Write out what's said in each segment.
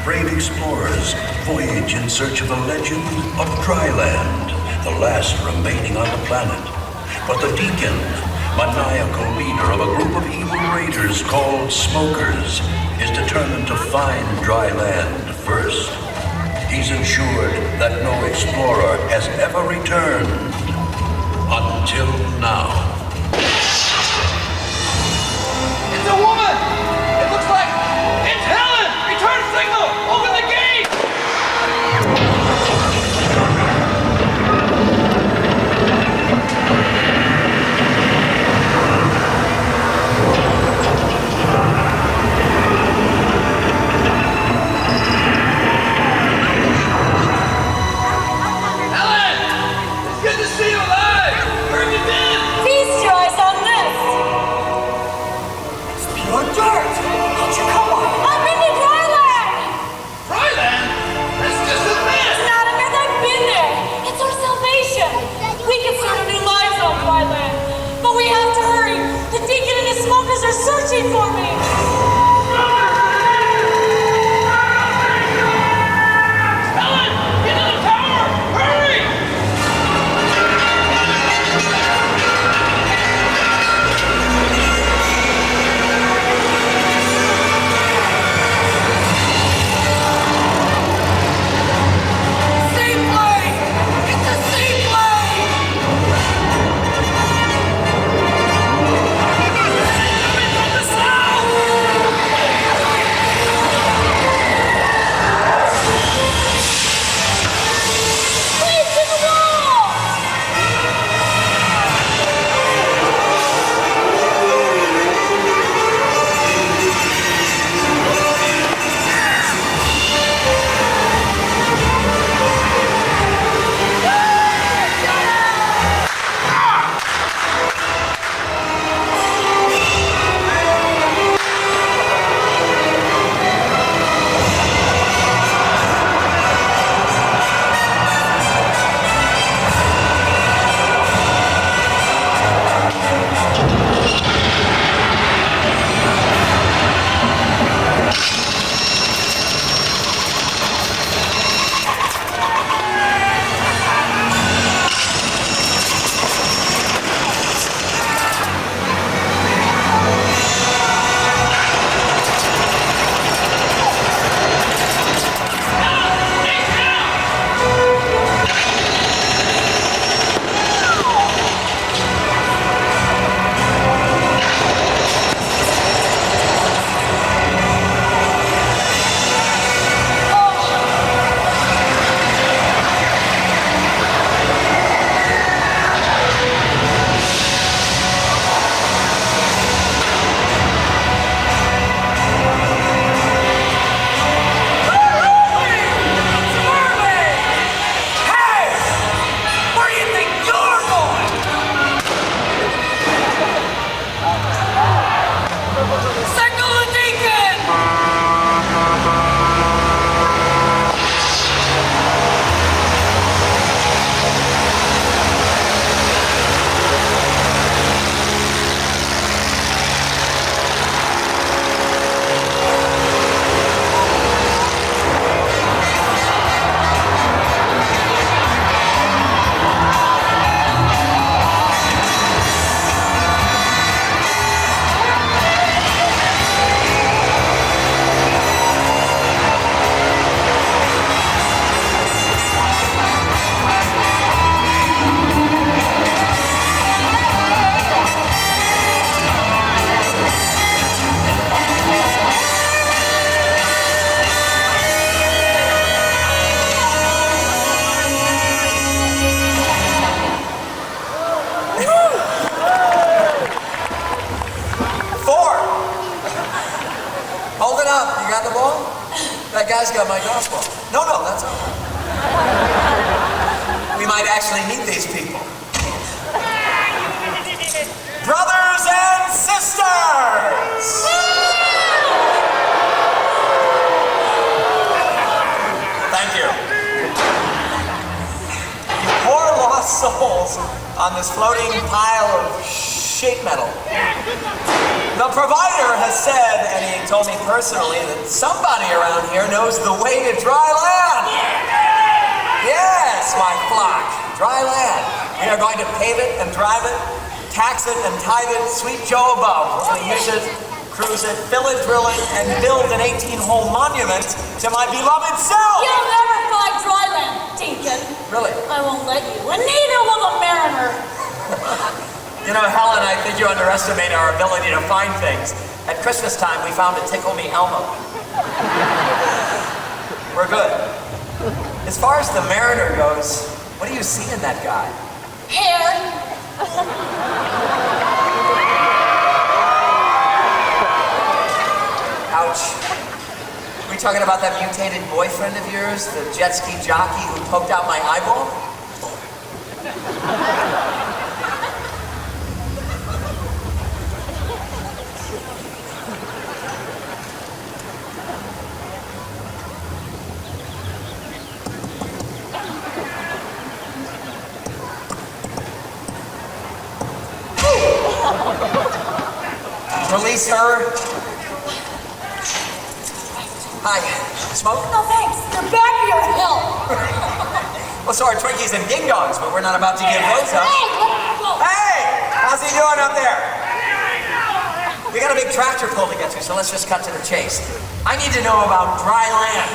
brave explorers voyage in search of the legend of Dryland, the last remaining on the planet. But the Deacon, maniacal leader of a group of evil raiders called Smokers, is determined to find Dryland first. He's ensured that no explorer has ever returned until now. It's a woman! It looks like it's Helen! Return signal! Open the gate! Helen! It's good to see you alive! Where have you been? Feast your eyes on this! It's pure dirt! Don't you come on! I've been to Dryland! Dryland? That's just a myth! It's not a myth, I've been there! It's our salvation! We can start a new lives on Dryland! But we have to hurry! The Deacon and his smokers are searching for me! Helen! Get to the tower! Hurry! Seaplane! It's a seaplane! From the south! Please, to the wall! got the ball? That guy's got my golf ball. No, that's all right. We might actually meet these people. Brothers and sisters! Thank you. You poor lost souls on this floating pile of shape metal. The provider has said, and he told me personally, that somebody around here knows the way to dry land. Yes, my flock, dry land. We are going to pave it and drive it, tax it and tithe it, sweet Joe above. We're going to use it, cruise it, fill it, drill it, and build an 18-hole monument to my beloved self. You'll never find dry land, Deacon. Really? I won't let you, and neither will the mariner. You know, Helen, I think you underestimate our ability to find things. At Christmas time, we found a Tickle Me Elmo. We're good. As far as the mariner goes, what do you see in that guy? Hair. Ouch. Are we talking about that mutated boyfriend of yours, the jet ski jockey who poked out my eyeball? Release her. Hi. Smoke? No thanks. You're back here, hell. Well, so are Twinkies and Ding Dongs, but we're not about to give those up. Hey, let's go. Hey! How's he doing up there? We got a big tractor pull to get to, so let's just cut to the chase. I need to know about dry land.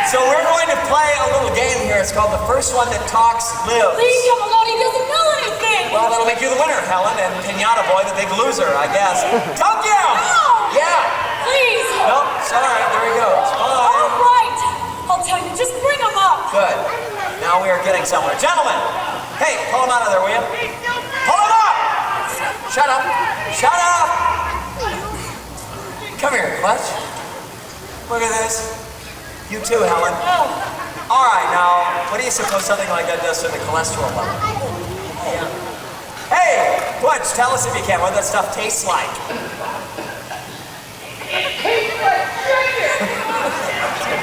So we're going to play a little game here. It's called The First One That Talks Lives. Leave him alone. He doesn't know anything. Well, that'll make you the winner, Helen, and Pinata Boy the big loser, I guess. Dunk him! No! Yeah! Please. Nope, sorry, there he goes. Bye. All right. I'll tell you. Just bring him up. Good. Now we are getting somewhere. Gentlemen! Hey, pull him out of there, will you? Pull him up! Shut up! Shut up! Come here, Clutch. Look at this. You too, Helen. All right, now, what do you suppose something like that does to the cholesterol level? Yeah. Hey, Clutch, tell us if you can what that stuff tastes like.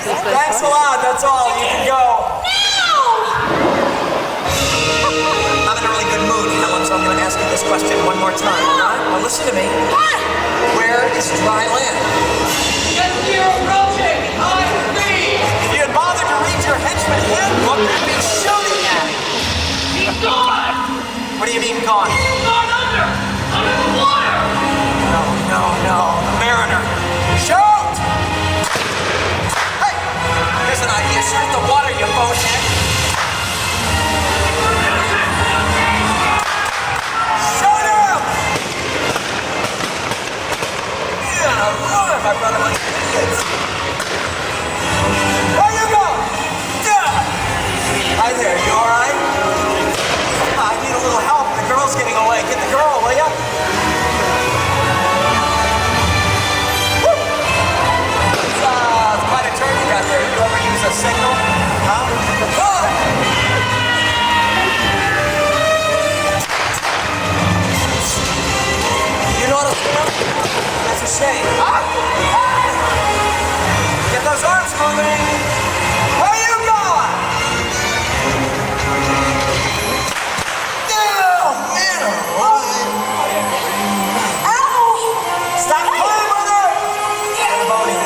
Thanks a lot, that's all. You can go. I'm in a really good mood, Helen, so I'm going to ask you this question one more time, all right? Now listen to me. Where is dry land? Yes, you're approaching. I see. If you had bothered to read your henchman handbook, you'd be shooting at him. He's gone. What do you mean gone? Gone under the water. No, the mariner. Shoot! Hey, here's an idea. Shoot the water, you bonehead. Shoot him! Yeah, Lord, my brother was idiots. There you go! Yeah! Hi there, you alright? I need a little help. The girl's getting away. Get the girl, will ya? Woo! It's quite a turn you got there. You ever use a signal? Huh? Oh! You know what I'm saying? That's a shame. Get those arms moving. Where are you going? Stop playing with her! Get the boat in.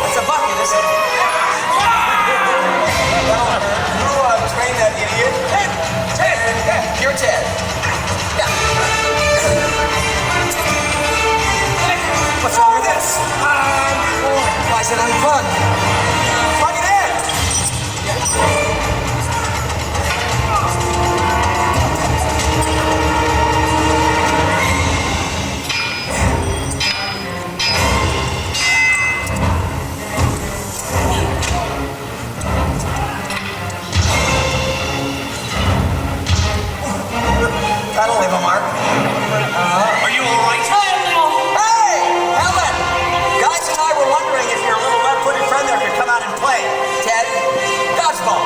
It's a bucket, isn't it? You trained that idiot. Ted! You're Ted. Yeah. What's wrong with this? Why is it unplugged? Plug it in! That'll leave a mark. Are you all right? Hey, Helen! Guys and I were wondering if your little web-footed friend there could come out and play. Ted, dodgeball.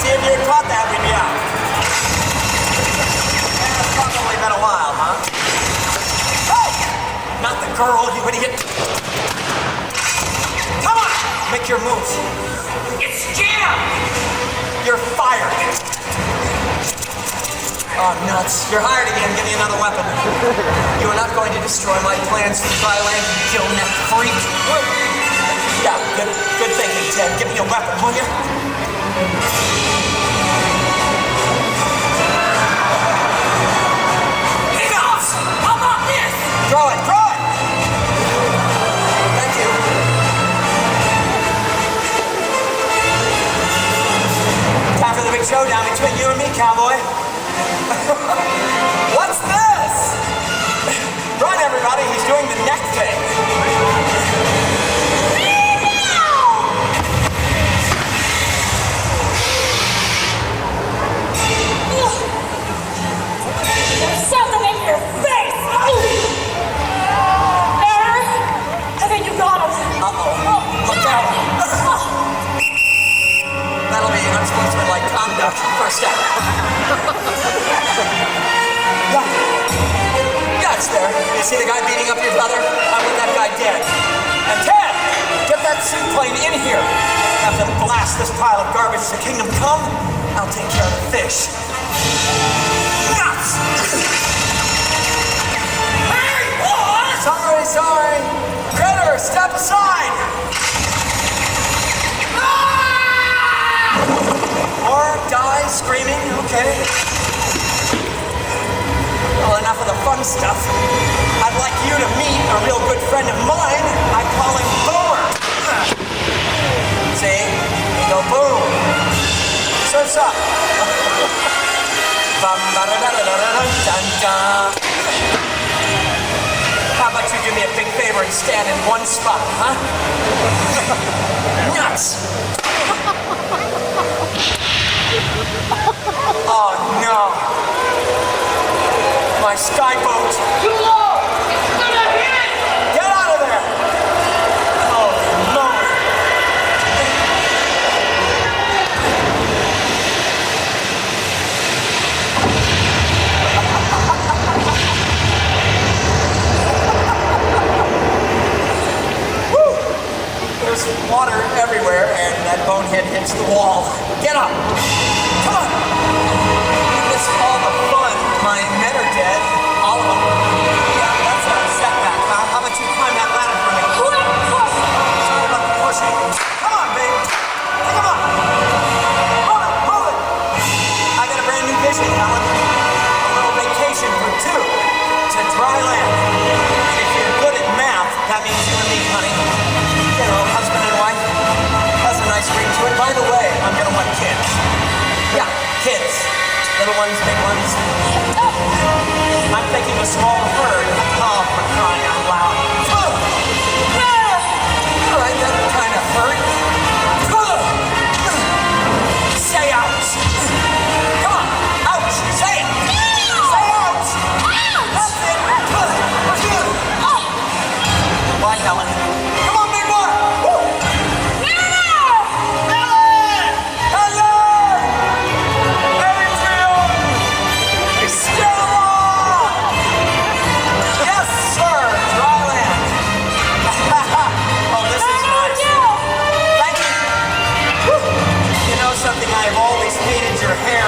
See, if you had caught that, we'd be out. Yeah, it's probably been a while, huh? Oh! Not the girl, you idiot. Come on! make your move. It's jammed! You're fired. Oh, nuts. You're hired again. Give me another weapon. You are not going to destroy my plans for Thailand, you gill-neck freak. Yeah, good thinking, Ted. Give me a weapon, will you? Enough! How about this? Throw it, throw it! Thank you. Time for the big showdown between you and me, cowboy. What's this? Run, everybody, he's doing the neck thing. There's something in your face! There! I think you got him. Uh-oh. Look out. That'll be unsportsmanlike conduct. First step. Yeah, it's there. You see the guy beating up your brother? I want that guy dead. And Ted, get that seaplane in here. Have them blast this pile of garbage to Kingdom Come. I'll take care of the fish. Nuts! Hey, what? Sorry. Critter, step aside. Or die screaming, okay. Well, enough of the fun stuff. I'd like you to meet a real good friend of mine. I call him Boomer. See? Go boom. Surf's up. How about you do me a big favor and stand in one spot, huh? Nuts! Oh no! My skyboat! Too low! It's gonna hit! Get out of there! Oh no! Woo! There's water everywhere, and that bonehead hits the wall. Get up! Come on! You missed all the fun. My men are dead. All of them. Yeah, that's a setback, huh? How about you climb that ladder for me? Quit pushing! Sorry about the pushing. Come on, babe. Come on. Move it. I got a brand new vision, Helen. A little vacation for two to dry land. And if you're good at math, that means you and me, honey. You know, husband and wife. Has a nice ring to it. By the way, I'm gonna want kids. Yeah, kids. Little ones, big ones. I'm thinking a small herd. Oh, for crying out loud. All right, that kind of hurt. Say ouch. Come on, ouch. Say it. Say ouch. That's it. Why, Helen? Come on, big boy. Woo. Yes, sir. Dry land. Oh, this is nice. Thank you. Woo. You know something? I have always hated your hair.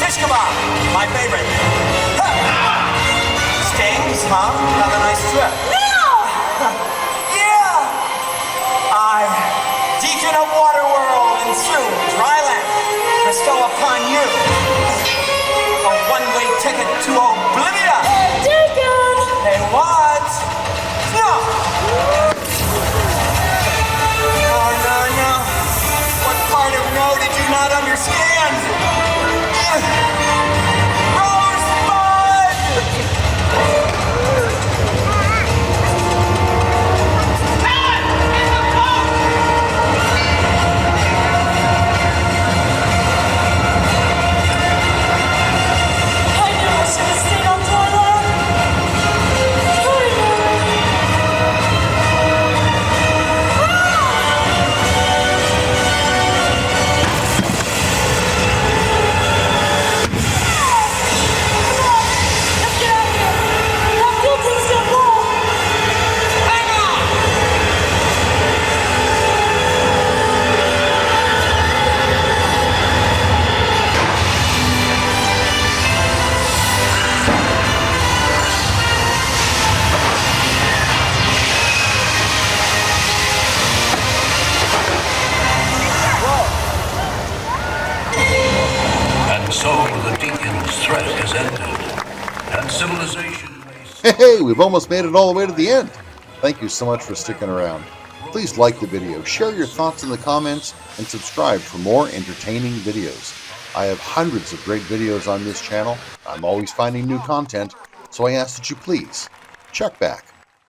Fish kebab, my favorite. Stings, huh? Have a nice trip. Yeah. I, Deacon of Waterworld, and soon Dryland, bestow upon you a one-way ticket to Oblivia. Deacon! Hey, what? No. No. What part of no did you not understand? Rosebud! Helen! In the boat! I knew I should have Hey, we've almost made it all the way to the end. Thank you so much for sticking around. Please like the video, share your thoughts in the comments, and subscribe for more entertaining videos. I have hundreds of great videos on this channel. I'm always finding new content, so I ask that you please check back.